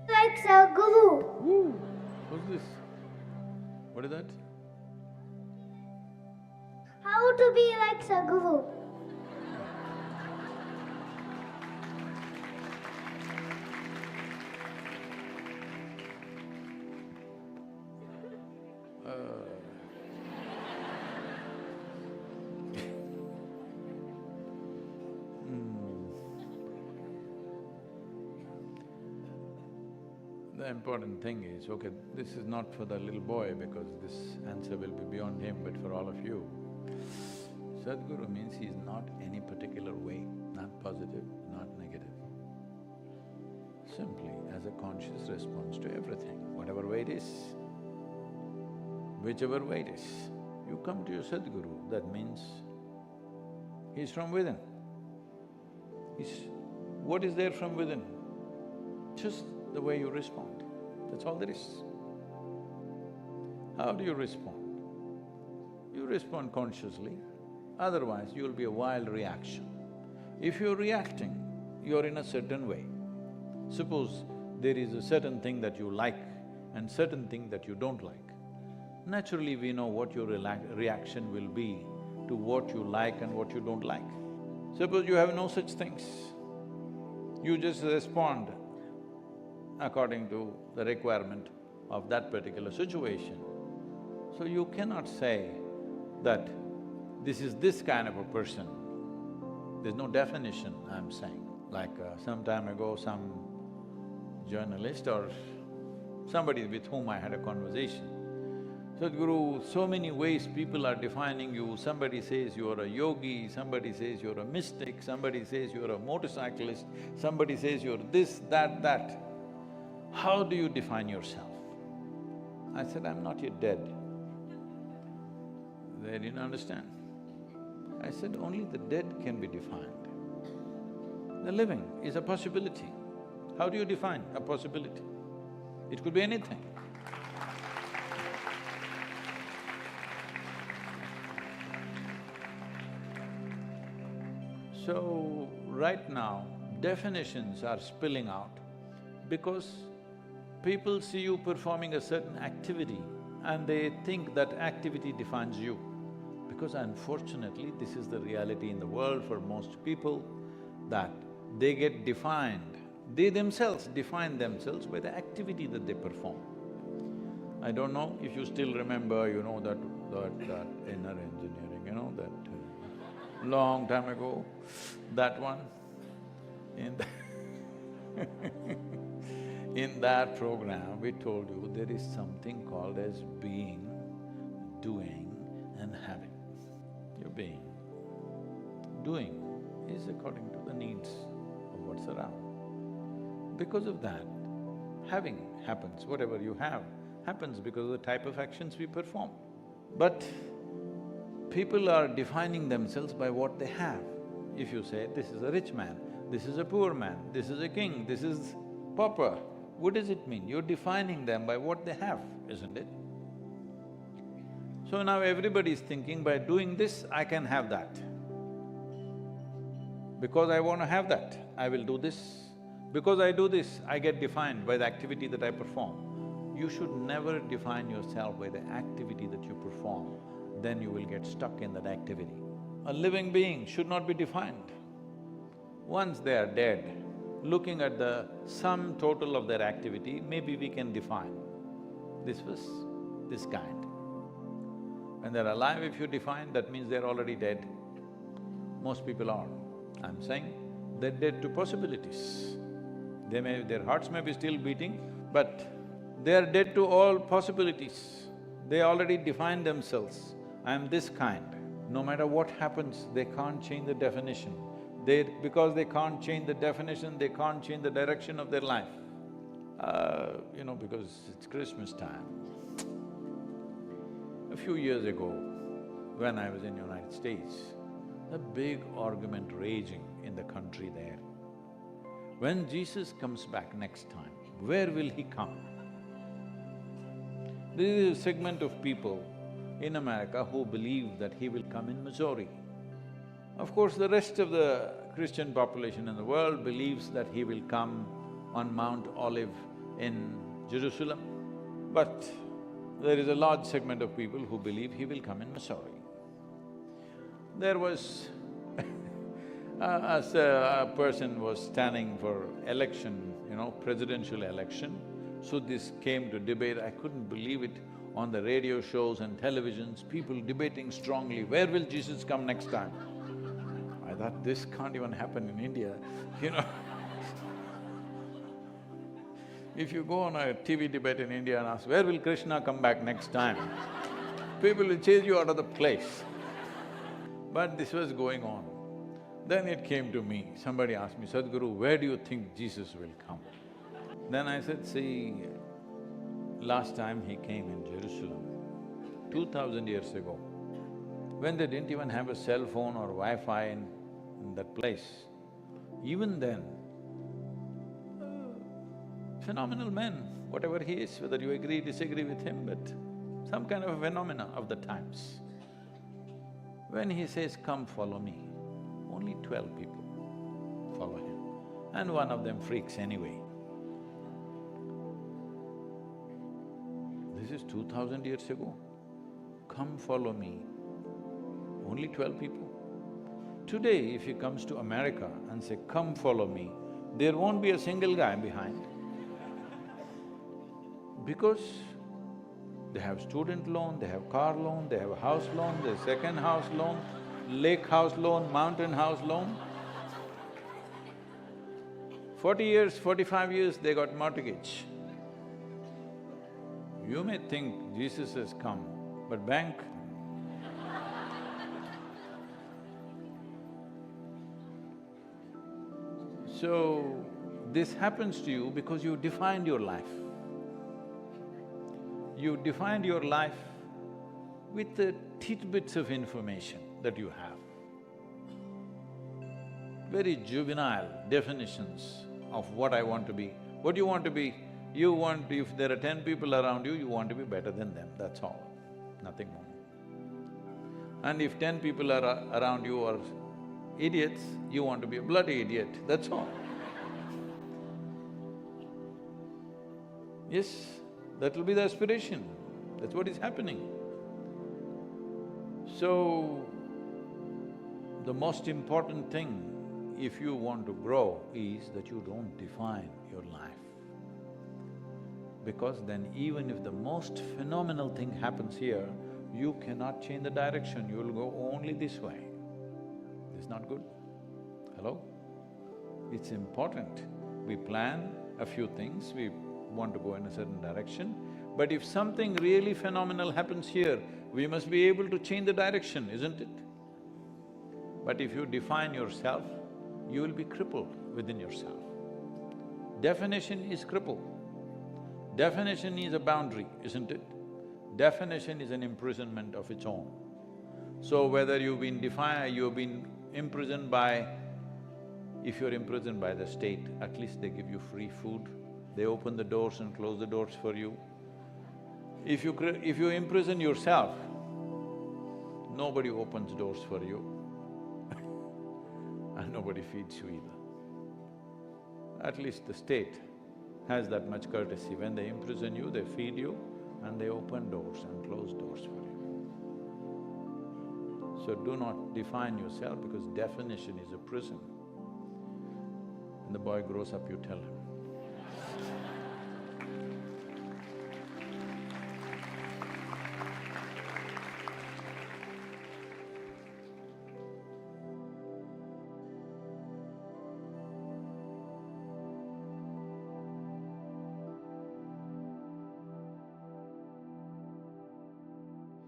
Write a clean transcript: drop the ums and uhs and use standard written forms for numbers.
Like Sadhguru. Woo! Who's this? What is that? How to be like Sadhguru? The important thing is, okay, this is not for the little boy because this answer will be beyond him, but for all of you. Sadhguru means he is not any particular way, not positive, not negative. Simply as a conscious response to everything, whatever way it is, whichever way it is. You come to your Sadhguru, that means he's from within. What is there from within? Just the way you respond, that's all there is. How do you respond? You respond consciously, otherwise you'll be a wild reaction. If you're reacting, you're in a certain way. Suppose there is a certain thing that you like and certain thing that you don't like. Naturally, we know what your reaction will be to what you like and what you don't like. Suppose you have no such things, you just respond according to the requirement of that particular situation. So you cannot say that this is this kind of a person. There's no definition, I'm saying. Like some time ago, some journalist or somebody with whom I had a conversation, Sadhguru, so many ways people are defining you. Somebody says you're a yogi, somebody says you're a mystic, somebody says you're a motorcyclist, somebody says you're this, that. How do you define yourself? I said, I'm not yet dead. They didn't understand. I said, only the dead can be defined. The living is a possibility. How do you define a possibility? It could be anything. So, right now, definitions are spilling out because people see you performing a certain activity and they think that activity defines you. Because unfortunately, this is the reality in the world for most people, that they get defined, they themselves define themselves by the activity that they perform. I don't know if you still remember, you know, that inner engineering, you know, that long time ago, that one, in that program, we told you there is something called as being, doing and having. You're being. Doing is according to the needs of what's around. Because of that, having happens, whatever you have happens because of the type of actions we perform. But people are defining themselves by what they have. If you say, this is a rich man, this is a poor man, this is a king, this is pauper, what does it mean? You're defining them by what they have, isn't it? So now everybody is thinking, by doing this, I can have that. Because I want to have that, I will do this. Because I do this, I get defined by the activity that I perform. You should never define yourself by the activity that you perform, then you will get stuck in that activity. A living being should not be defined. Once they are dead, looking at the sum total of their activity, maybe we can define, this was this kind. When they're alive, if you define, that means they're already dead. Most people are. I'm saying they're dead to possibilities. Their hearts may be still beating, but they're dead to all possibilities. They already defined themselves, I'm this kind. No matter what happens, they can't change the definition. Because they can't change the definition, they can't change the direction of their life. You know, because it's Christmas time. A few years ago, when I was in the United States, a big argument raging in the country there. When Jesus comes back next time, where will he come? There is a segment of people in America who believe that he will come in Missouri. Of course, the rest of the Christian population in the world believes that he will come on Mount Olive in Jerusalem, but there is a large segment of people who believe he will come in Missouri. There was a person was standing for election, presidential election, so this came to debate. I couldn't believe it. On the radio shows and televisions, people debating strongly, where will Jesus come next time? I thought, this can't even happen in India, If you go on a TV debate in India and ask, where will Krishna come back next time? People will chase you out of the place. But this was going on. Then it came to me, somebody asked me, Sadhguru, where do you think Jesus will come? Then I said, see, last time he came in Jerusalem, 2000 years ago, when they didn't even have a cell phone or Wi-Fi in that place, even then, phenomenal man, whatever he is, whether you agree, disagree with him, but some kind of a phenomena of the times. When he says, come follow me, only 12 people follow him, and one of them freaks anyway. This is 2000 years ago. Come follow me, only 12 people. Today, if he comes to America and say, come follow me, there won't be a single guy behind. Because they have student loan, they have car loan, they have a house loan, their second house loan, lake house loan, mountain house loan. 40 years, 45 years, they got mortgage. You may think Jesus has come, but bank. So, this happens to you because you defined your life. You defined your life with the tidbits of information that you have. Very juvenile definitions of what I want to be. What you want to be? You want… if there are 10 people around you, you want to be better than them, that's all, nothing more. And if 10 people are around you are idiots, you want to be a bloody idiot, that's all. Yes, that will be the aspiration, that's what is happening. So, the most important thing if you want to grow is that you don't define your life. Because then even if the most phenomenal thing happens here, you cannot change the direction, you will go only this way. It's not good. Hello? It's important. We plan a few things, we want to go in a certain direction, but if something really phenomenal happens here, we must be able to change the direction, isn't it? But if you define yourself, you will be crippled within yourself. Definition is crippled. Definition is a boundary, isn't it? Definition is an imprisonment of its own. So whether you've been imprisoned by… if you're imprisoned by the state, at least they give you free food, they open the doors and close the doors for you. If you imprison yourself, nobody opens doors for you and nobody feeds you either. At least the state has that much courtesy. When they imprison you, they feed you and they open doors and close doors for you. So do not define yourself because definition is a prison. When the boy grows up, you tell him.